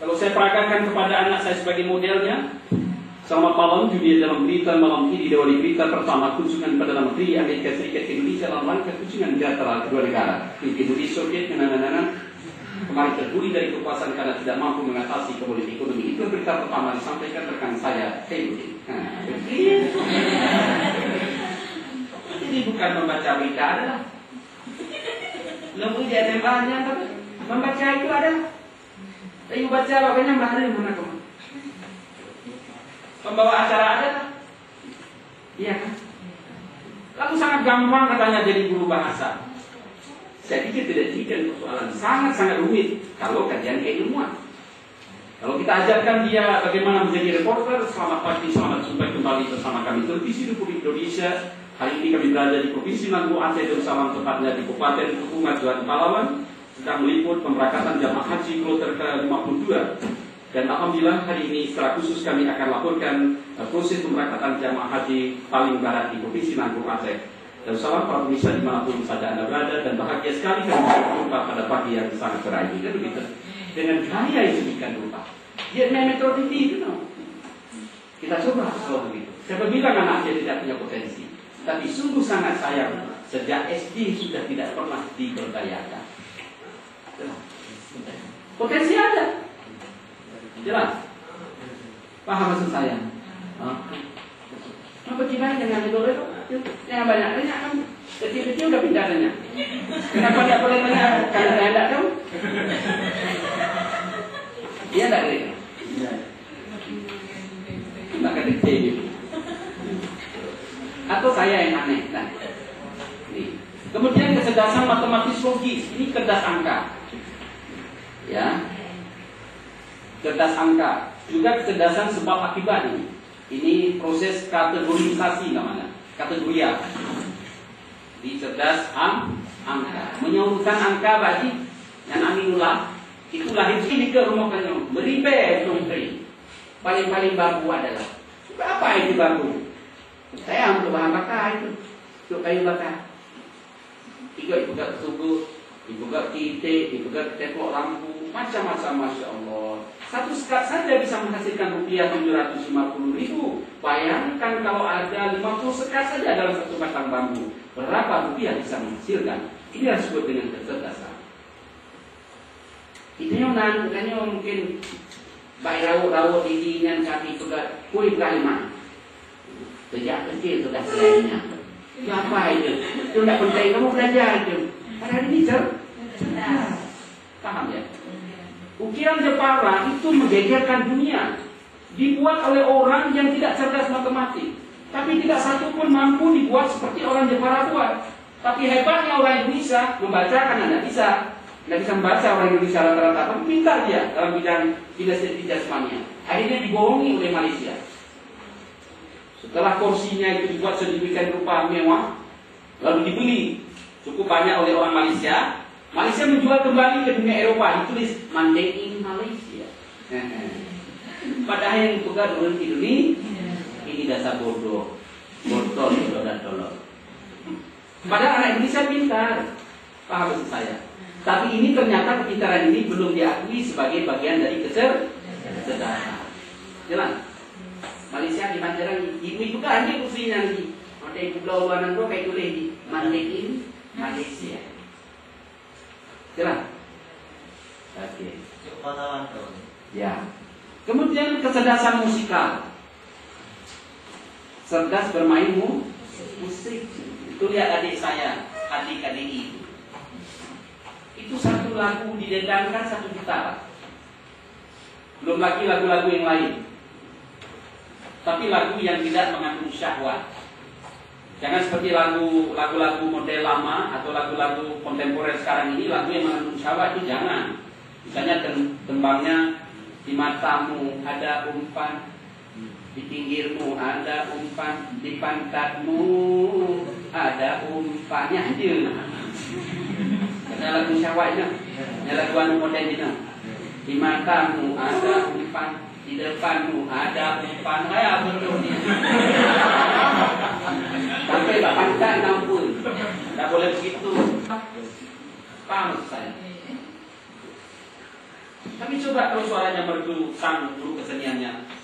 Kalau saya peragakan kepada anak saya sebagai modelnya, selamat malam, dunia dalam berita malam ini diawali berita pertama kunjungan Perdana Menteri Amerika Serikat ke Indonesia dalam rangka kunjungan bilateral kedua negara. Indonesia Soviet kemarin terbuli dari kekuasaan karena tidak mampu mengatasi kemudian ekonomi. Itu berita pertama disampaikan rekan saya, Kevin. Jadi bukan membaca berita adalah lembu di bahannya tapi membaca itu adalah. Tapi baca makanya bahari mana kamu? Pembawa acara adalah, iya kan? Lalu sangat gampang katanya jadi guru bahasa. Saya pikir tidak persoalan sangat rumit kalau kajian keilmuan. Kalau kita ajarkan dia bagaimana menjadi reporter, selamat pagi, selamat jumpa kembali bersama kami Televisi Republik Indonesia. Hari ini kami berada di Provinsi Lampung Aceh Darussalam, tepatnya di Kabupaten Kepungan, Juan Palawan, sedang meliput pemberangkatan jamaah haji kloter ke-52. Dan alhamdulillah hari ini secara khusus kami akan laporkan proses pemberangkatan jamaah haji paling barat di Provinsi Lampung Aceh Darussalam. Para pemirsa dimanapun saja Anda berada, dan bahagia sekali kami berjumpa pada pagi yang sangat cerah ini. Dan begitu dengan gaya yang sedemikian rupa. Dia metode itu, no. Kita coba kalau begitu. Saya bilang anaknya tidak punya potensi, tapi sungguh sangat sayang sejak SD sudah tidak pernah diberdayakan. Potensi ada, jelas. Paham maksud saya? Apa gimana dengan itu? Yang banyak tanya kan, kecil-kecil udah pindah tanya. Kenapa tidak boleh tanya? Karena saya tidak tahu. Iya tidak boleh. Maka kecil. Atau saya yang aneh. Nah, ini. Kemudian kecerdasan matematis logis, ini cerdas angka, ya, cerdas angka. Juga kecerdasan sebab akibat ini. Ini proses kategorisasi namanya, kategoria. Di cerdas angka, menyaurkan angka bagi yang aminullah. Itu lahir sini ke rumah kalian, beribe menteri. Paling baku adalah apa itu baku? Saya untuk bahan bakar itu, untuk kayu bakar. Tiga ibu gak subuh, ibu gak titik, ibu gak teplok lampu, macam-macam, masya Allah. Satu sekat saja bisa menghasilkan rupiah 750.000. Bayangkan kalau ada 50 sekat saja dalam satu batang bambu, berapa rupiah bisa menghasilkan? Ini yang disebut dengan kecerdasan. Itu yang bukannya mungkin baik rawat di dengan kaki juga kulit kalimat. Sejak kecil sudah selainnya. Apa itu? Itu tidak penting, kamu belajar itu. Padahal ini cerdas. Paham ya? Ukiran Jepara itu menggegerkan dunia. Dibuat oleh orang yang tidak cerdas matematik. Tapi tidak satu pun mampu dibuat seperti orang Jepara buat. Tapi hebatnya orang Indonesia membaca karena tidak bisa. Tidak bisa membaca orang Indonesia rata-rata. Tapi pintar dia dalam bidang kinestetik jasmania. Akhirnya dibohongi oleh Malaysia. Setelah kursinya itu dibuat sedemikian rupa mewah, lalu dibeli cukup banyak oleh orang Malaysia. Malaysia menjual kembali ke dunia Eropa, ditulis Made in Malaysia. Padahal yang dipegang orang Indonesia, ini dasar bodoh, botol dan tolol. Padahal anak Indonesia pintar, paham maksud saya. Tapi ini ternyata kepintaran ini belum diakui sebagai bagian dari kecerdasan. Jelas. Malaysia di Banjaran, ibu kan dia kursinya nanti. Ada ibu belau luaran kok kayak boleh di Mandekin Malaysia. Jelas. Oke. Ya. Kemudian kecerdasan musikal. Cerdas bermain musik. Itu lihat adik saya, adik-adik itu. Itu satu lagu didendangkan 1 gitar. Belum lagi lagu-lagu yang lain. Tapi lagu yang tidak mengandung syahwat. Jangan seperti lagu-lagu model lama atau lagu-lagu kontemporer sekarang ini, lagu yang mengandung syahwat itu jangan. Misalnya tembangnya, di matamu ada umpan, di pinggirmu ada umpan, di pantatmu ada umpannya itu. Karena lagu syahwatnya, lagu anu model itu. Di matamu ada umpan, di depanmu ada umpan, kayak betul nih. Sampai bahkan ampun, tidak boleh begitu. Paham saya? Tapi coba kalau suaranya merdu, sang guru keseniannya